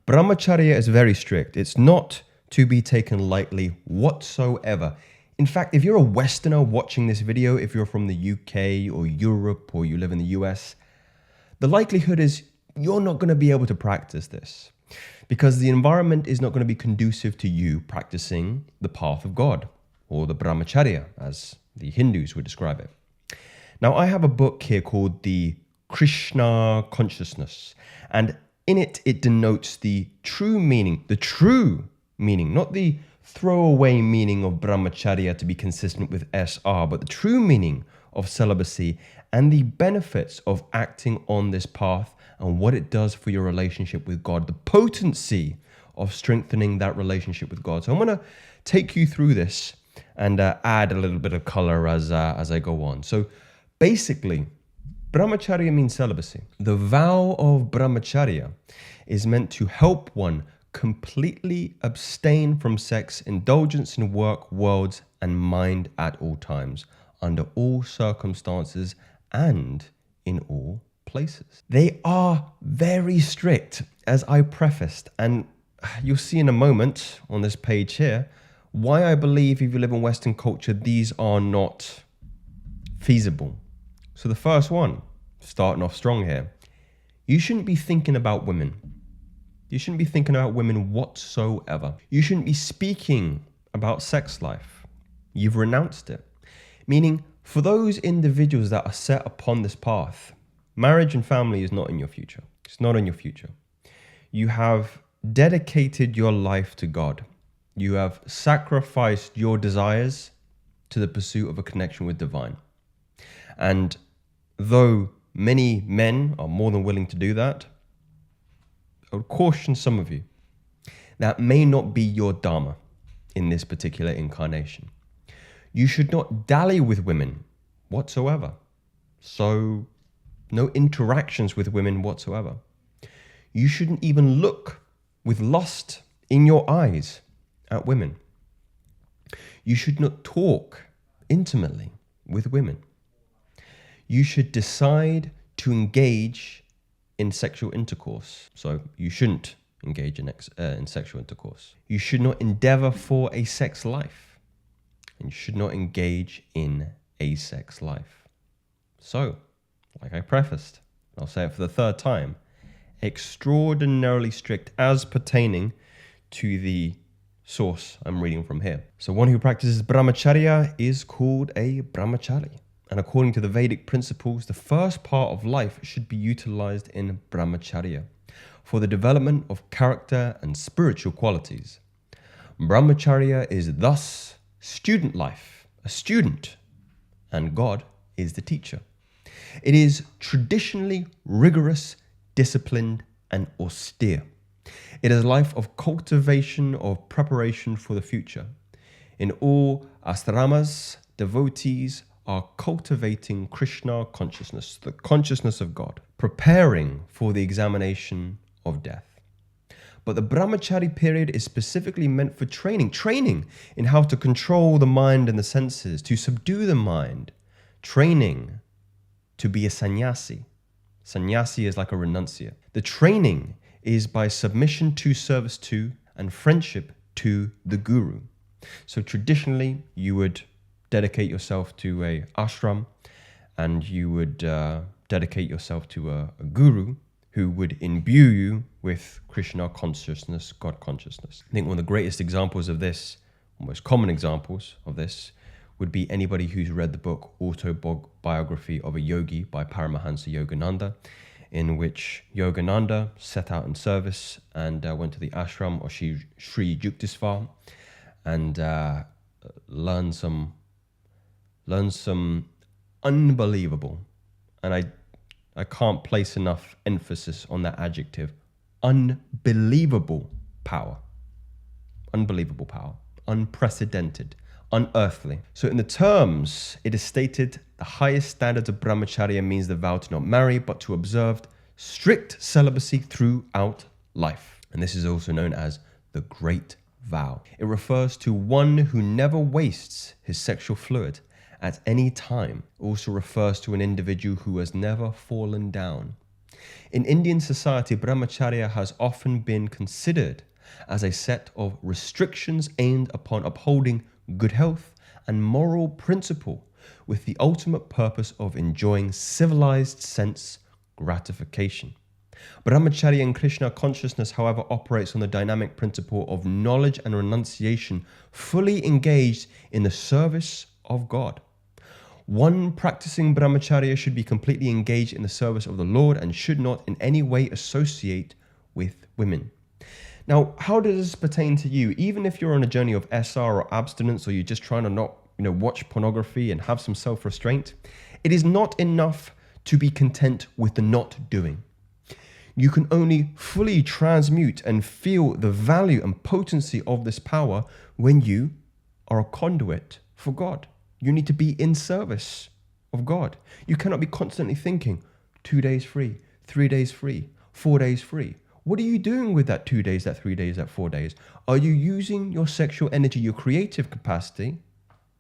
Brahmacharya is very strict. It's not to be taken lightly whatsoever. In fact, if you're a Westerner watching this video, if you're from the UK or Europe or you live in the US, the likelihood is you're not going to be able to practice this because the environment is not going to be conducive to you practicing the path of God or the brahmacharya, as the Hindus would describe it. Now, I have a book here called the Krishna Consciousness, and in it, it denotes the true meaning, not the throwaway meaning of brahmacharya to be consistent with SR, but the true meaning of celibacy and the benefits of acting on this path and what it does for your relationship with God, the potency of strengthening that relationship with God. So I'm going to take you through this and add a little bit of color as I go on. So basically, brahmacharya means celibacy. The vow of brahmacharya is meant to help one completely abstain from sex, indulgence in work, worlds, and mind at all times, under all circumstances, and in all places. They are very strict, as I prefaced, and you'll see in a moment on this page here why I believe if you live in Western culture, these are not feasible. So the first one, starting off strong here, you shouldn't be thinking about women. You shouldn't be thinking about women whatsoever. You shouldn't be speaking about sex life. You've renounced it. Meaning, for those individuals that are set upon this path, marriage and family is not in your future. It's not in your future. You have dedicated your life to God. You have sacrificed your desires to the pursuit of a connection with divine. And though many men are more than willing to do that, I would caution some of you that may not be your dharma in this particular incarnation. You should not dally with women whatsoever. So no interactions with women whatsoever. You shouldn't even look with lust in your eyes at women. You should not talk intimately with women. You should decide to engage in sexual intercourse. So you shouldn't engage in sexual intercourse. You should not endeavor for a sex life. And you should not engage in a sex life. So, like I prefaced, I'll say it for the third time, extraordinarily strict as pertaining to the source I'm reading from here. So one who practices brahmacharya is called a brahmachari. And according to the Vedic principles, the first part of life should be utilized in brahmacharya for the development of character and spiritual qualities. Brahmacharya is thus student life, a student, and God is the teacher. It is traditionally rigorous, disciplined, and austere. It is a life of cultivation, of preparation for the future. In all ashramas, devotees are cultivating Krishna consciousness, the consciousness of God, preparing for the examination of death. But the brahmachari period is specifically meant for training in how to control the mind and the senses, to subdue the mind, training to be a sannyasi. Sannyasi is like a renunciate. The training is by submission to, service to, and friendship to the guru. So traditionally, you would dedicate yourself to a ashram, and you would dedicate yourself to a guru who would imbue you with Krishna consciousness, God consciousness. I think one of the greatest examples of this, most common examples of this, would be anybody who's read the book Autobiography of a Yogi by Paramahansa Yogananda, in which Yogananda set out in service and went to the ashram of Sri Yukteswar and learned some unbelievable, and I can't place enough emphasis on that adjective, unbelievable power. Unbelievable power. Unprecedented. Unearthly. So in the terms, it is stated the highest standards of brahmacharya means the vow to not marry, but to observe strict celibacy throughout life. And this is also known as the Great Vow. It refers to one who never wastes his sexual fluid at any time. It also refers to an individual who has never fallen down. In Indian society, brahmacharya has often been considered as a set of restrictions aimed upon upholding good health and moral principle with the ultimate purpose of enjoying civilized sense gratification. Brahmacharya in Krishna consciousness, however, operates on the dynamic principle of knowledge and renunciation, fully engaged in the service of God. One practicing brahmacharya should be completely engaged in the service of the Lord and should not in any way associate with women. Now, how does this pertain to you? Even if you're on a journey of SR or abstinence, or you're just trying to not, watch pornography and have some self-restraint, it is not enough to be content with the not doing. You can only fully transmute and feel the value and potency of this power when you are a conduit for God. You need to be in service of God. You cannot be constantly thinking, 2 days free, 3 days free, 4 days free. What are you doing with that 2 days, that 3 days, that 4 days? Are you using your sexual energy, your creative capacity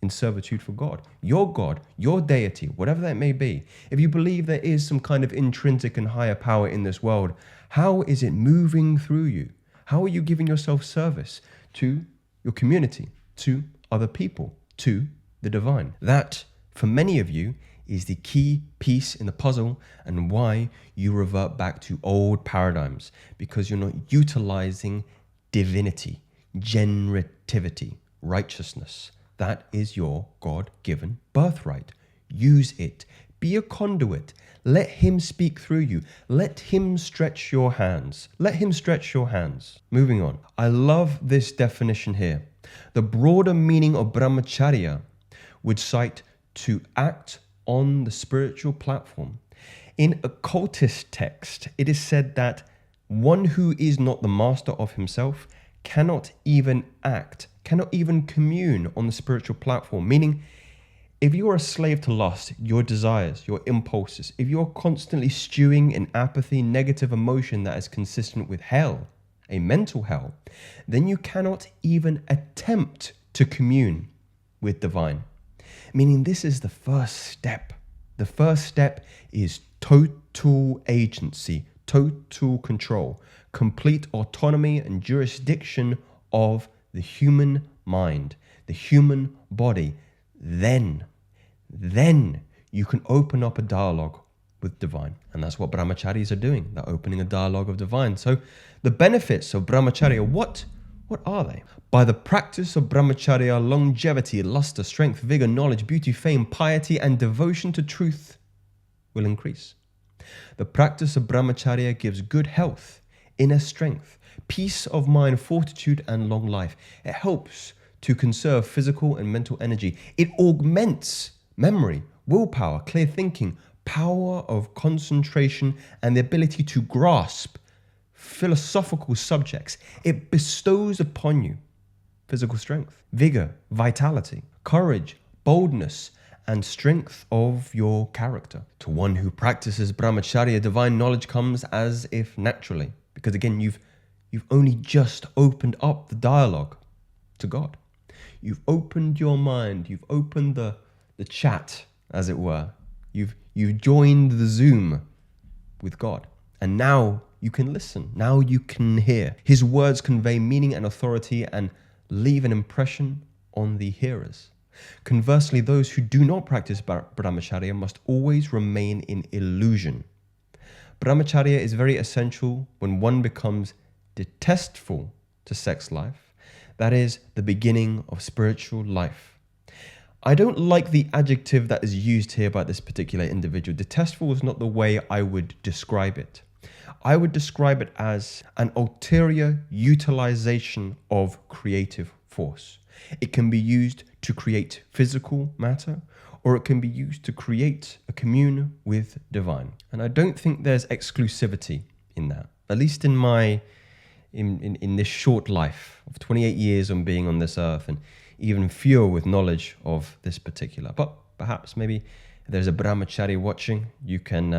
in servitude for God, your deity, whatever that may be? If you believe there is some kind of intrinsic and higher power in this world, how is it moving through you? How are you giving yourself service to your community, to other people, to the divine? That, for many of you, is the key piece in the puzzle and why you revert back to old paradigms, because you're not utilizing divinity, generativity, righteousness. That is your God-given birthright. Use it. Be a conduit. Let him speak through you. Let him stretch your hands. Let him stretch your hands. Moving on. I love this definition here. The broader meaning of brahmacharya would cite to act on the spiritual platform. In occultist text, it is said that one who is not the master of himself cannot even act, cannot even commune on the spiritual platform. Meaning, if you are a slave to lust, your desires, your impulses, if you're constantly stewing in apathy, negative emotion that is consistent with hell, a mental hell, then you cannot even attempt to commune with divine. Meaning, this is the first step. The first step is total agency, total control, complete autonomy and jurisdiction of the human mind, the human body. Then you can open up a dialogue with divine. And that's what brahmacharis are doing. They're opening a dialogue of divine. So the benefits of brahmacharya, what are they? By the practice of brahmacharya, longevity, luster, strength, vigor, knowledge, beauty, fame, piety, and devotion to truth will increase. The practice of brahmacharya gives good health, inner strength, peace of mind, fortitude, and long life. It helps to conserve physical and mental energy. It augments memory, willpower, clear thinking, power of concentration, and the ability to grasp philosophical subjects. It bestows upon you physical strength, vigor, vitality, courage, boldness, and strength of your character. To one who practices brahmacharya, divine knowledge comes as if naturally, because again, you've only just opened up the dialogue to God. You've opened your mind. You've opened the chat, as it were. You've joined the Zoom with God, and now you can listen. Now you can hear. His words convey meaning and authority and leave an impression on the hearers. Conversely, those who do not practice brahmacharya must always remain in illusion. Brahmacharya is very essential when one becomes detestful to sex life. That is the beginning of spiritual life. I don't like the adjective that is used here by this particular individual. Detestful is not the way I would describe it. I would describe it as an ulterior utilization of creative force. It can be used to create physical matter, or it can be used to create a commune with divine. And I don't think there's exclusivity in that, at least in my in this short life of 28 years on being on this earth, and even fewer with knowledge of this particular. But perhaps maybe if there's a brahmachari watching, you can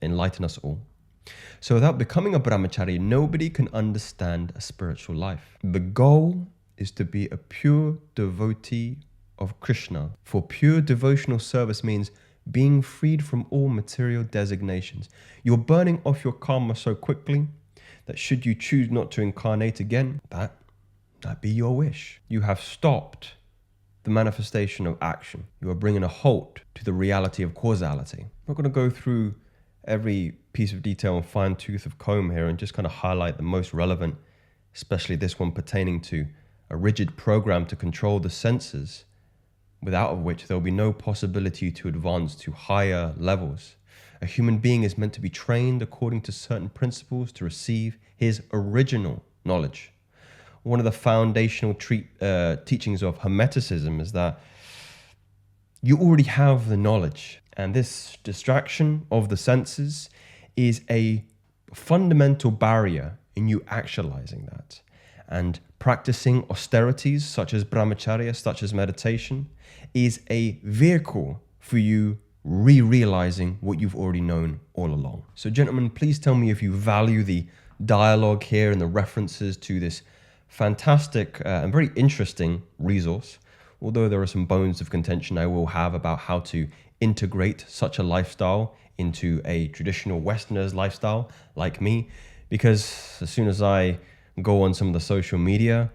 enlighten us all. So without becoming a brahmachari, nobody can understand a spiritual life. The goal is to be a pure devotee of Krishna. For pure devotional service means being freed from all material designations. You're burning off your karma so quickly that should you choose not to incarnate again, that be your wish. You have stopped the manifestation of action. You are bringing a halt to the reality of causality. I'm not going to go through every piece of detail and fine tooth of comb here and just kind of highlight the most relevant, especially this one pertaining to a rigid program to control the senses, without of which there will be no possibility to advance to higher levels. A human being is meant to be trained according to certain principles to receive his original knowledge. One of the foundational teachings of Hermeticism is that you already have the knowledge, and this distraction of the senses is a fundamental barrier in you actualizing that. And practicing austerities such as brahmacharya, such as meditation, is a vehicle for you re-realizing what you've already known all along. So gentlemen, please tell me if you value the dialogue here and the references to this fantastic and very interesting resource. Although there are some bones of contention I will have about how to integrate such a lifestyle into a traditional Westerner's lifestyle like me, because as soon as I go on some of the social media,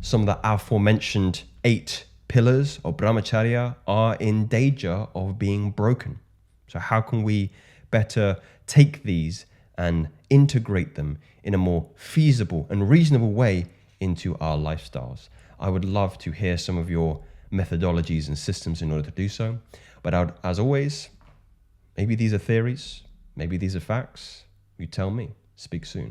some of the aforementioned 8 pillars of brahmacharya are in danger of being broken. So how can we better take these and integrate them in a more feasible and reasonable way into our lifestyles? I would love to hear some of your methodologies and systems in order to do so. But as always, maybe these are theories, maybe these are facts. You tell me. Speak soon.